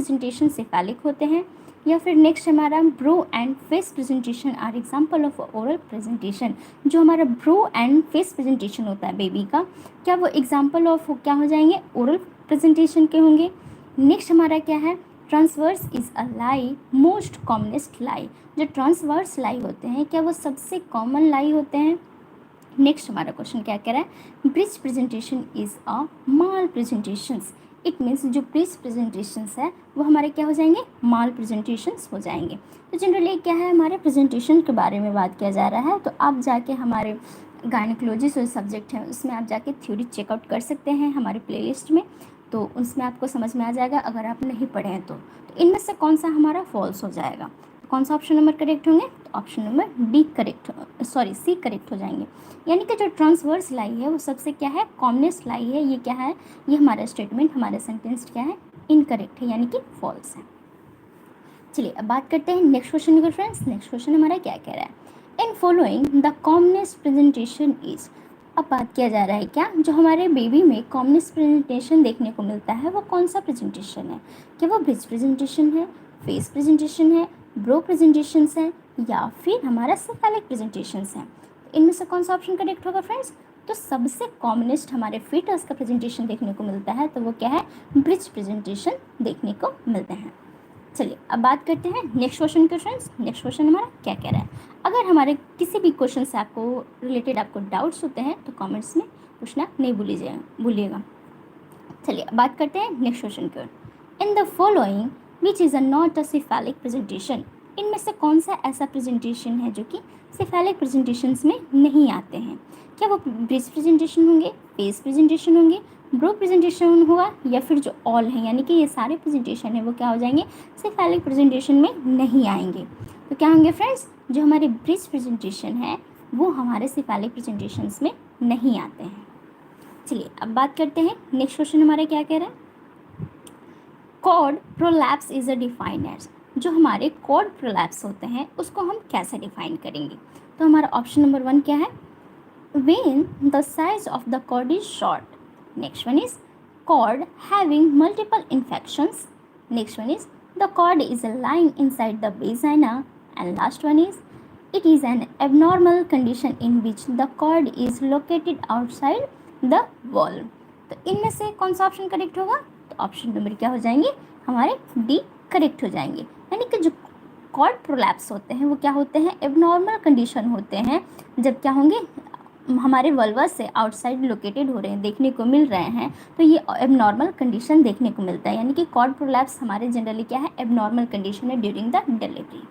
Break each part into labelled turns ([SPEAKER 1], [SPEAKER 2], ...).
[SPEAKER 1] Presentation cephalic होते हैं, या फिर नेक्स्ट हमारा brow and face presentation are example of oral presentation. जो हमारा ब्रो एंड फेस प्रेजेंटेशन होता है बेबी का, क्या वो एग्जाम्पल ऑफ क्या हो जाएंगे, ओरल प्रेजेंटेशन के होंगे। नेक्स्ट हमारा क्या है, transverse is a lie most commonest lie. जो ट्रांसवर्स लाई होते हैं क्या वो सबसे कॉमन लाई होते हैं। नेक्स्ट हमारा क्वेश्चन क्या कह रहा है, bridge presentation is a mall presentations. It means जो ब्रिज प्रेजेंटेशंस है वो हमारे क्या हो जाएंगे, माल प्रेजेंटेशंस हो जाएंगे। तो जनरली क्या है, हमारे प्रेजेंटेशन के बारे में बात किया जा रहा है, तो आप जाके हमारे गायनिकोलॉजी जो सब्जेक्ट है उसमें आप जाके थ्योरी चेकआउट कर सकते हैं हमारे प्लेलिस्ट में, तो उसमें आपको समझ में आ जाएगा अगर आप नहीं पढ़े हैं तो इनमें से कौन सा हमारा फॉल्स हो जाएगा। कौन सा ऑप्शन नंबर करेक्ट होंगे, तो option number D correct, C correct हो जाएंगे। यानी कि जो ट्रांसवर्स लाई है वो सबसे क्या है, कॉमनेस्ट लाई है। ये क्या है, ये हमारा स्टेटमेंट, हमारा सेंटेंस क्या है, इनकरेक्ट है, यानी कि फॉल्स है। चलिए अब बात करते हैं नेक्स्ट क्वेश्चन की फ्रेंड्स। नेक्स्ट क्वेश्चन हमारा क्या कह रहा है, in following the commonest presentation is. अब बात किया जा रहा है क्या, जो हमारे बेबी में कॉमनेस्ट प्रेजेंटेशन देखने को मिलता है वो कौन सा प्रेजेंटेशन है। क्या वो ब्रिज प्रेजेंटेशन है, फेस प्रेजेंटेशन है, ब्रो प्रेजेंटेशंस है, या फिर हमारा सेफेलिक प्रेजेंटेशंस है। इनमें से कौन सा ऑप्शन करेक्ट होगा फ्रेंड्स, तो सबसे कॉमनेस्ट हमारे फीटस का प्रेजेंटेशन देखने को मिलता है, तो वो क्या है, ब्रिज प्रेजेंटेशन देखने को मिलते हैं। चलिए अब बात करते हैं नेक्स्ट क्वेश्चन के फ्रेंड्स। नेक्स्ट क्वेश्चन हमारा क्या कह रहा है, अगर हमारे किसी भी क्वेश्चन से आपको रिलेटेड आपको डाउट्स होते हैं तो कमेंट्स में पूछना नहीं भूलिएगा। चलिए अब बात करते हैं नेक्स्ट क्वेश्चन की ओर। In the following which is a not a cephalic presentation. इनमें से कौन सा ऐसा प्रेजेंटेशन है जो कि सिफेलिक प्रेजेंटेशंस में नहीं आते हैं। क्या वो ब्रिज प्रेजेंटेशन होंगे, फेस प्रेजेंटेशन होंगे, ब्रो प्रेजेंटेशन होगा, या फिर जो ऑल हैं यानी कि ये सारे प्रेजेंटेशन है वो क्या हो जाएंगे, सिफेलिक प्रेजेंटेशन में नहीं आएंगे। तो क्या होंगे फ्रेंड्स, जो हमारे ब्रिज प्रेजेंटेशन है वो हमारे सिफेलिक प्रेजेंटेशंस में नहीं आते हैं। चलिए अब बात करते हैं नेक्स्ट क्वेश्चन हमारा क्या कह रहा है, cord prolapse is a defined as. जो हमारे कॉर्ड प्रोलैप्स होते हैं उसको हम कैसे डिफाइन करेंगे, तो हमारा ऑप्शन नंबर 1 क्या है, when the size of the cord is short. Next one is cord having multiple infections. Next one is the cord is lying inside the vagina. And last one is it is an abnormal condition in which the cord is located outside the wall. तो इनमें से कौन सा option correct होगा, तो option number क्या हो जाएंगे, हमारे डी करेक्ट हो जाएंगे। यानी कि जो कॉर्ड प्रोलैप्स होते हैं वो क्या होते हैं, एबनॉर्मल कंडीशन होते हैं, जब क्या होंगे हमारे वल्वा से आउटसाइड लोकेटेड हो रहे हैं, देखने को मिल रहे हैं, तो ये एबनॉर्मल कंडीशन देखने को मिलता है। यानी कि कॉर्ड प्रोलैप्स हमारे जनरली क्या है, एबनॉर्मल कंडीशन है ड्यूरिंग द डिलीवरी।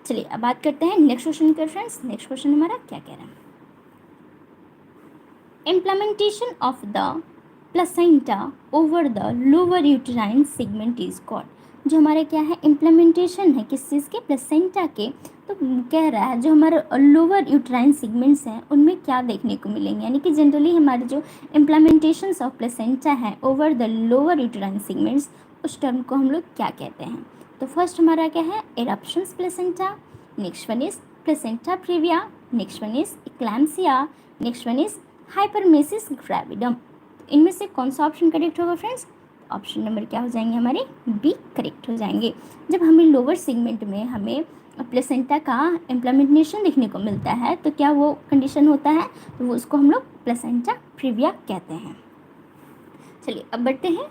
[SPEAKER 1] चलिए अब बात करते हैं नेक्स्ट क्वेश्चन के फ्रेंड्स। नेक्स्ट क्वेश्चन हमारा क्या कह रहा है, implementation of the placenta over the lower uterine segment is called. जो हमारे क्या है, इम्प्लीमेंटेशन है किस चीज़ के, प्लेसेंटा के। तो कह रहा है जो हमारे लोअर यूटेराइन सेगमेंट्स हैं उनमें क्या देखने को मिलेंगे। यानी कि जनरली हमारे जो इम्प्लीमेंटेशंस ऑफ प्लेसेंटा है over the lower uterine segments, उस टर्म को हम लोग क्या कहते हैं। तो फर्स्ट हमारा क्या है, abruptions placenta, next one is placenta previa, next one is eclampsia, next one is hyperemesis gravidarum. इनमें से कौन सा ऑप्शन करेक्ट होगा फ्रेंड्स, ऑप्शन नंबर क्या हो जाएंगे हमारे, बी करेक्ट हो जाएंगे। जब हमें लोअर सेगमेंट में हमें प्लेसेंटा का इम्प्लीमेंटेशन देखने को मिलता है तो क्या वो कंडीशन होता है, तो वो उसको हम लोग प्लेसेंटा प्रीविया कहते हैं। चलिए अब बढ़ते हैं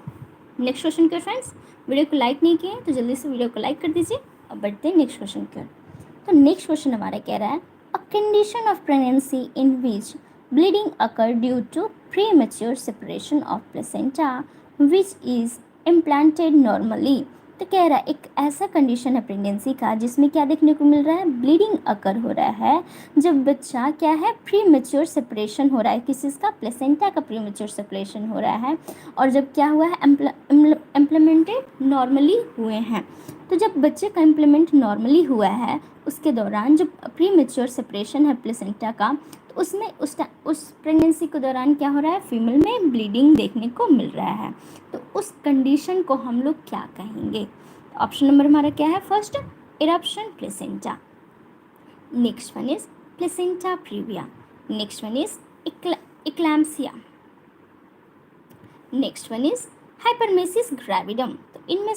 [SPEAKER 1] नेक्स्ट क्वेश्चन के फ्रेंड्स। वीडियो को लाइक नहीं किए तो जल्दी से वीडियो को लाइक कर दीजिए। अब बढ़ते हैं नेक्स्ट क्वेश्चन की। तो नेक्स्ट क्वेश्चन हमारा कह रहा है, a condition of pregnancy in which bleeding occur due to premature separation of placenta which is implanted normally। तो कह रहा है एक ऐसा कंडीशन है प्रेगनेंसी का जिसमें क्या देखने को मिल रहा है, ब्लीडिंग अकर हो रहा है जब बच्चा क्या है, प्री मेच्योर सेपरेशन हो रहा है, किसी चीज़ का, प्लेसेंटा का प्री मेच्योर सेपरेशन हो रहा है, और जब क्या हुआ है, इम्प्लीमेंटेड नॉर्मली हुए हैं। तो जब बच्चे का इम्प्लीमेंट नॉर्मली हुआ है उसके दौरान जब प्री मेच्योर सेपरेशन है प्लेसेंटा का, तो उसमें उस प्रेगनेंसी के दौरान क्या हो रहा है, फीमेल में ब्लीडिंग देखने को मिल रहा है। तो उस कंडीशन को हम लोग क्या कहेंगे। ऑप्शन नंबर हमारा क्या है, first abruption placenta, next one is placenta previa, next one is eclampsia, next one is hyperemesis gravidarum. तो इनमें